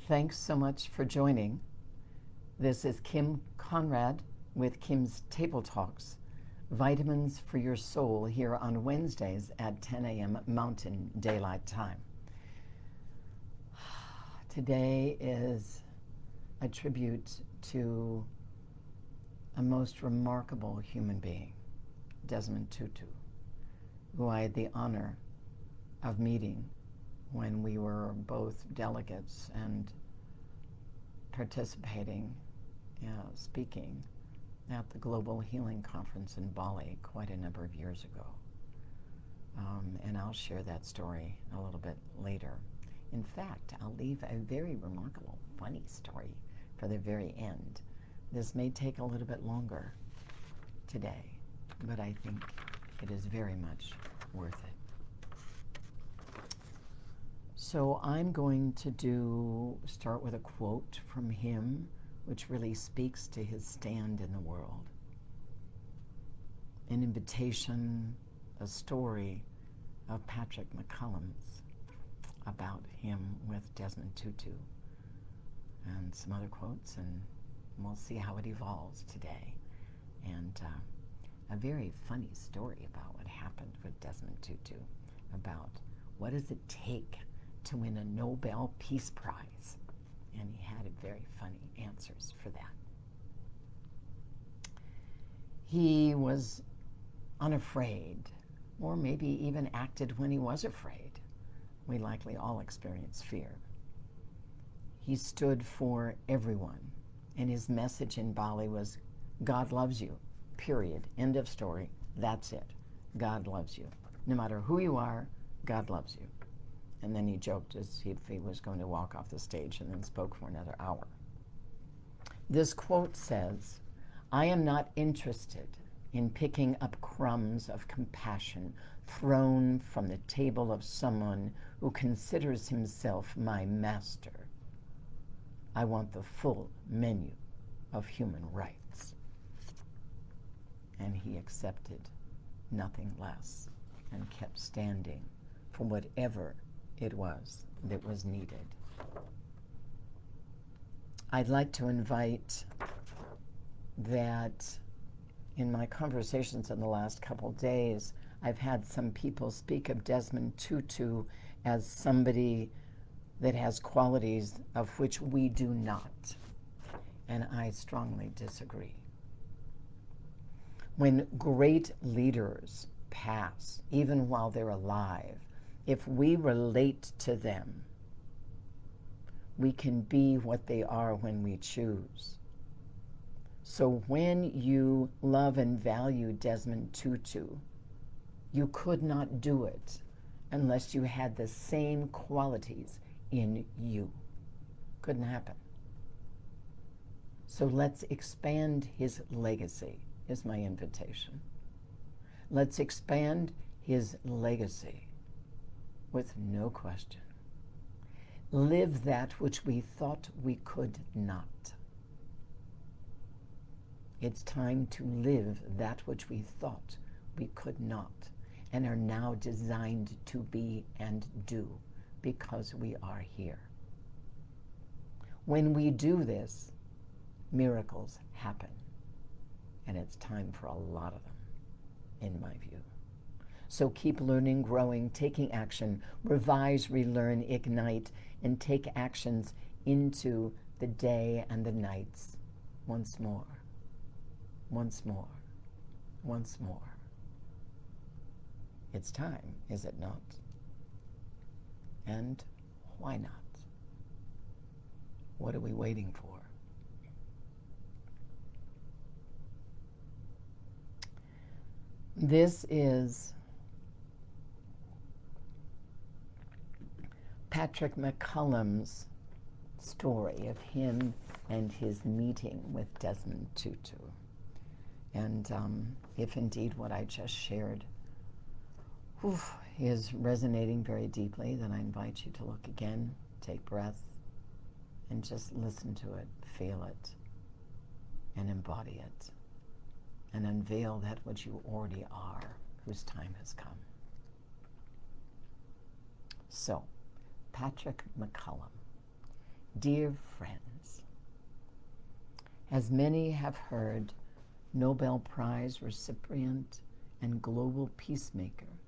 Thanks so much for joining. This is Kim Conrad with Kim's Table Talks, Vitamins for Your Soul, here on Wednesdays at 10 a.m. Mountain Daylight Time. Today is a tribute to a most remarkable human being, Desmond Tutu, who I had the honor of meeting when we were both delegates and participating, speaking at the Global Healing Conference in Bali quite a number of years ago. And I'll share that story a little bit later. In fact, I'll leave a very remarkable, funny story for the very end. This may take a little bit longer today, but I think it is very much worth it. So I'm going to start with a quote from him, which really speaks to his stand in the world. An invitation, a story of Patrick McCollum's about him with Desmond Tutu, and some other quotes, and we'll see how it evolves today. And a very funny story about what happened with Desmond Tutu, about what does it take to win a Nobel Peace Prize. And he had very funny answers for that. He was unafraid, or maybe even acted when he was afraid. We likely all experience fear. He stood for everyone, and his message in Bali was, God loves you, period, end of story, that's it. God loves you. No matter who you are, God loves you. And then he joked as if he was going to walk off the stage, and then spoke for another hour. This quote says, I am not interested in picking up crumbs of compassion thrown from the table of someone who considers himself my master. I want the full menu of human rights. And he accepted nothing less and kept standing for whatever it was that was needed. I'd like to invite that in my conversations in the last couple days, I've had some people speak of Desmond Tutu as somebody that has qualities of which we do not. And I strongly disagree. When great leaders pass, even while they're alive, if we relate to them, we can be what they are when we choose. So when you love and value Desmond Tutu, you could not do it unless you had the same qualities in you. Couldn't happen. So let's expand his legacy, is my invitation. Let's expand his legacy with no question. Live that which we thought we could not. It's time to live that which we thought we could not, and are now designed to be and do, because we are here. When we do this, miracles happen, and it's time for a lot of them, in my view. So keep learning, growing, taking action, revise, relearn, ignite, and take actions into the day and the nights once more, once more, once more. It's time, is it not? And why not? What are we waiting for? This is Patrick McCollum's story of him and his meeting with Desmond Tutu. And if indeed what I just shared is resonating very deeply, then I invite you to look again, take breath, and just listen to it, feel it, and embody it, and unveil that which you already are, whose time has come. So, Patrick McCollum. Dear friends, as many have heard, Nobel Prize recipient and global peacemaker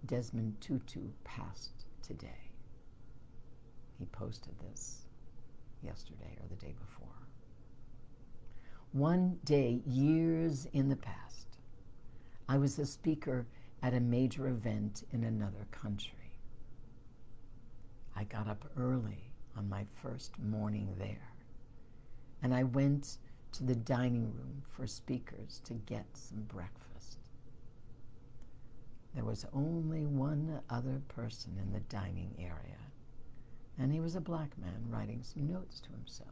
Desmond Tutu passed today. He posted this yesterday or the day before. One day, years in the past, I was a speaker at a major event in another country. I got up early on my first morning there, and I went to the dining room for speakers to get some breakfast. There was only one other person in the dining area, and he was a black man writing some notes to himself.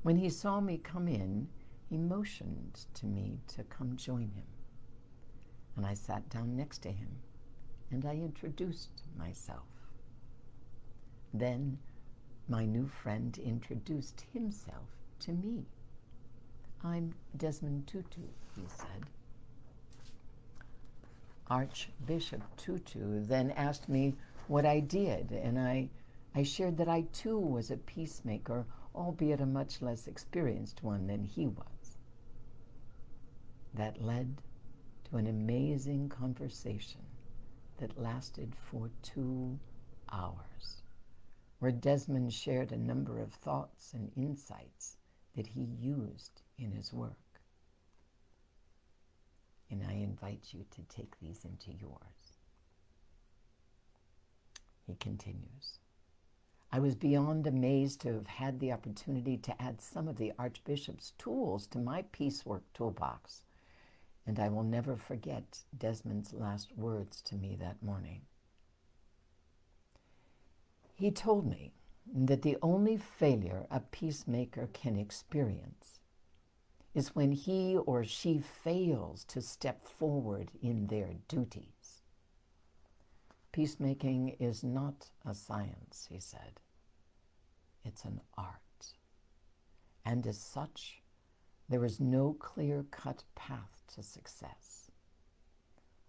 When he saw me come in, he motioned to me to come join him, and I sat down next to him, and I introduced myself. Then my new friend introduced himself to me. I'm Desmond Tutu, he said. Archbishop Tutu then asked me what I did, and I shared that I too was a peacemaker, albeit a much less experienced one than he was. That led to an amazing conversation that lasted for 2 hours, where Desmond shared a number of thoughts and insights that he used in his work. And I invite you to take these into yours. He continues, I was beyond amazed to have had the opportunity to add some of the Archbishop's tools to my piecework toolbox, and I will never forget Desmond's last words to me that morning. He told me that the only failure a peacemaker can experience is when he or she fails to step forward in their duties. Peacemaking is not a science, he said. It's an art. And as such, there is no clear-cut path to success.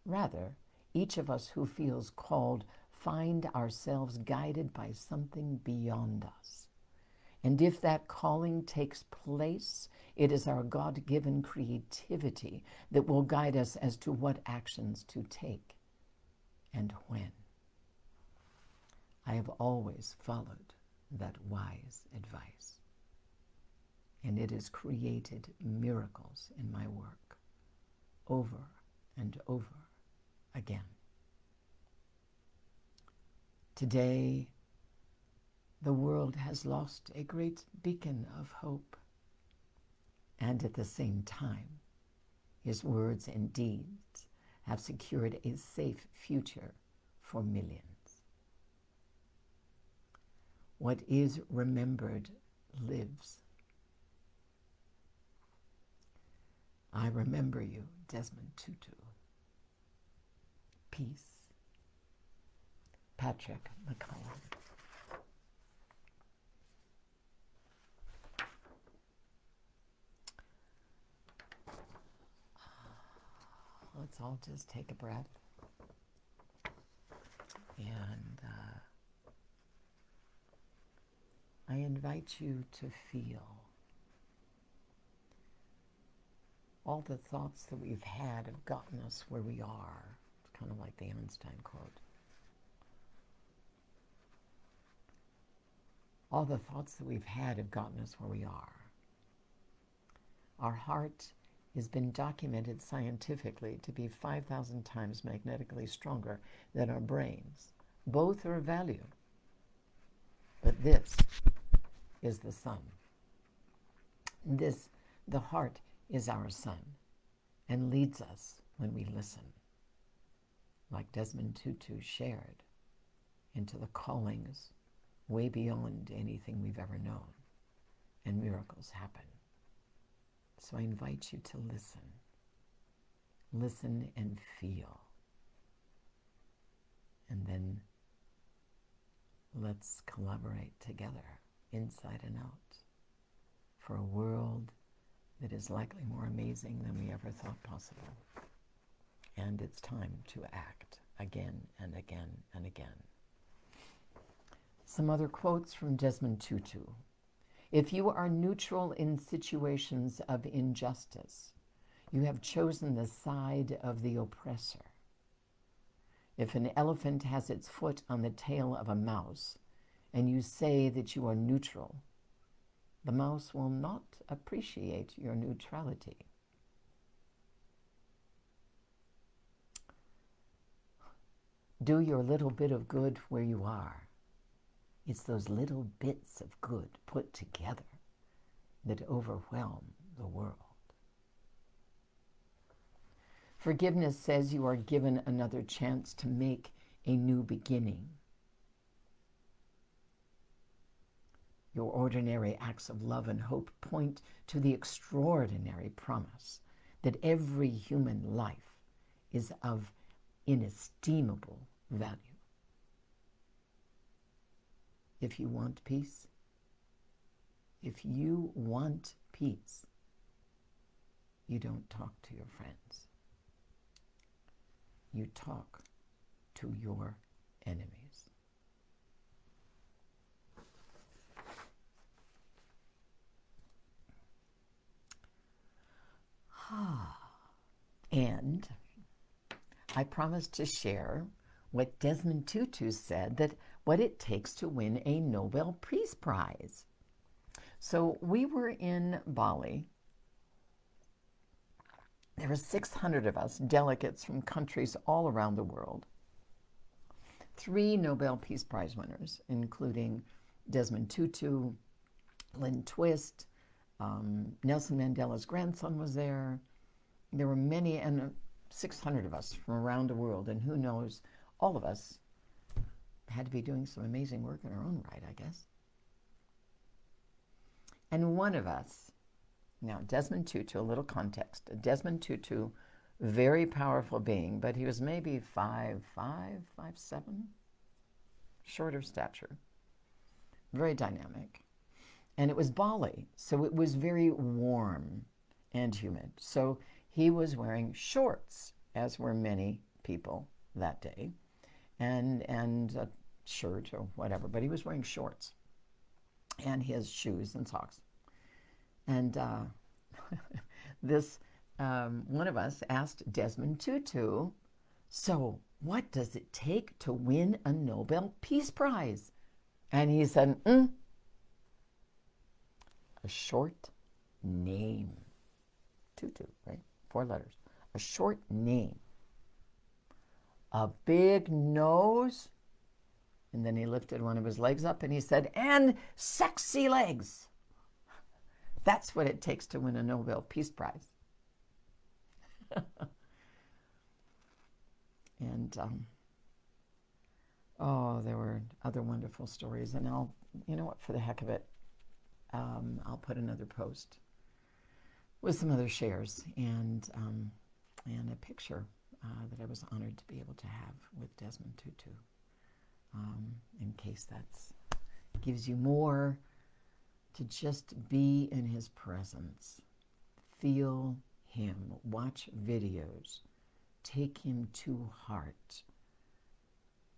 Rather, each of us who feels called find ourselves guided by something beyond us. And if that calling takes place, it is our God-given creativity that will guide us as to what actions to take and when. I have always followed that wise advice, and it has created miracles in my work over and over again. Today, the world has lost a great beacon of hope, and at the same time, his words and deeds have secured a safe future for millions. What is remembered lives. I remember you, Desmond Tutu. Peace. Patrick McCollum. Let's all just take a breath and I invite you to feel all the thoughts that we've had have gotten us where we are. It's kind of like the Einstein quote. All the thoughts that we've had have gotten us where we are. Our heart has been documented scientifically to be 5,000 times magnetically stronger than our brains. Both are of value. But this is the sun. The heart is our sun and leads us when we listen. Like Desmond Tutu shared, into the callings way beyond anything we've ever known, and miracles happen. So I invite you to listen. Listen and feel. And then let's collaborate together, inside and out, for a world that is likely more amazing than we ever thought possible. And it's time to act again and again and again. Some other quotes from Desmond Tutu. If you are neutral in situations of injustice, you have chosen the side of the oppressor. If an elephant has its foot on the tail of a mouse, and you say that you are neutral, the mouse will not appreciate your neutrality. Do your little bit of good where you are. It's those little bits of good put together that overwhelm the world. Forgiveness says you are given another chance to make a new beginning. Your ordinary acts of love and hope point to the extraordinary promise that every human life is of inestimable value. If you want peace, you don't talk to your friends. You talk to your enemies. And I promised to share what Desmond Tutu said, that what it takes to win a Nobel Peace Prize. So we were in Bali. There were 600 of us, delegates from countries all around the world. 3 Nobel Peace Prize winners, including Desmond Tutu, Lynn Twist, Nelson Mandela's grandson was there. There were many, and 600 of us from around the world, and who knows, all of us had to be doing some amazing work in our own right, I guess. And one of us, now Desmond Tutu, a little context, Desmond Tutu, very powerful being, but he was maybe 5'5", 5'7", short of stature, very dynamic. And it was Bali, so it was very warm and humid. So he was wearing shorts, as were many people that day, and a shirt or whatever, but he was wearing shorts and his shoes and socks. And this one of us asked Desmond Tutu, so what does it take to win a Nobel Peace Prize? And he said, a short name. Tutu, right? 4 letters. A short name. A big nose. And then he lifted one of his legs up and he said, and sexy legs. That's what it takes to win a Nobel Peace Prize. And, there were other wonderful stories. And I'll, you know what, for the heck of it, I'll put another post with some other shares and a picture that I was honored to be able to have with Desmond Tutu, in case that gives you more to just be in his presence, feel him, watch videos, take him to heart,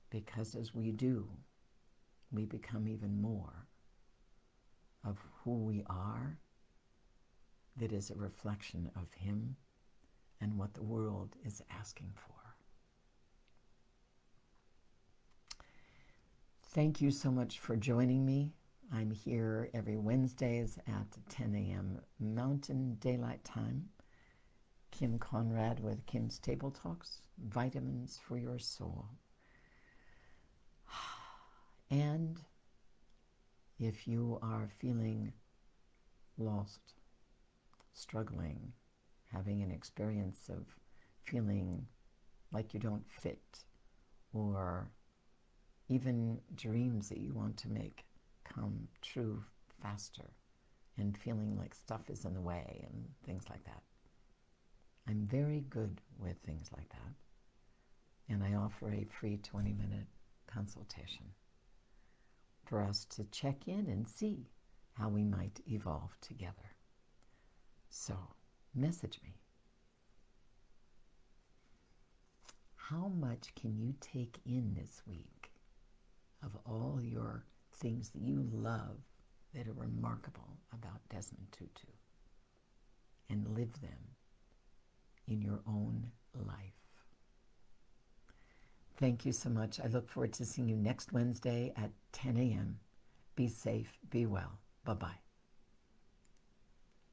because as we do, we become even more of who we are that is a reflection of him and what the world is asking for. Thank you so much for joining me. I'm here every Wednesdays at 10 a.m. Mountain Daylight Time. Kim Conrad with Kim's Table Talks, Vitamins for Your Soul. And if you are feeling lost, struggling, having an experience of feeling like you don't fit, or even dreams that you want to make come true faster, and feeling like stuff is in the way and things like that. I'm very good with things like that, and I offer a free 20-minute consultation for us to check in and see how we might evolve together. So, message me. How much can you take in this week of all your things that you love that are remarkable about Desmond Tutu and live them in your own life. Thank you so much. I look forward to seeing you next Wednesday at 10 a.m. Be safe, be well. Bye-bye.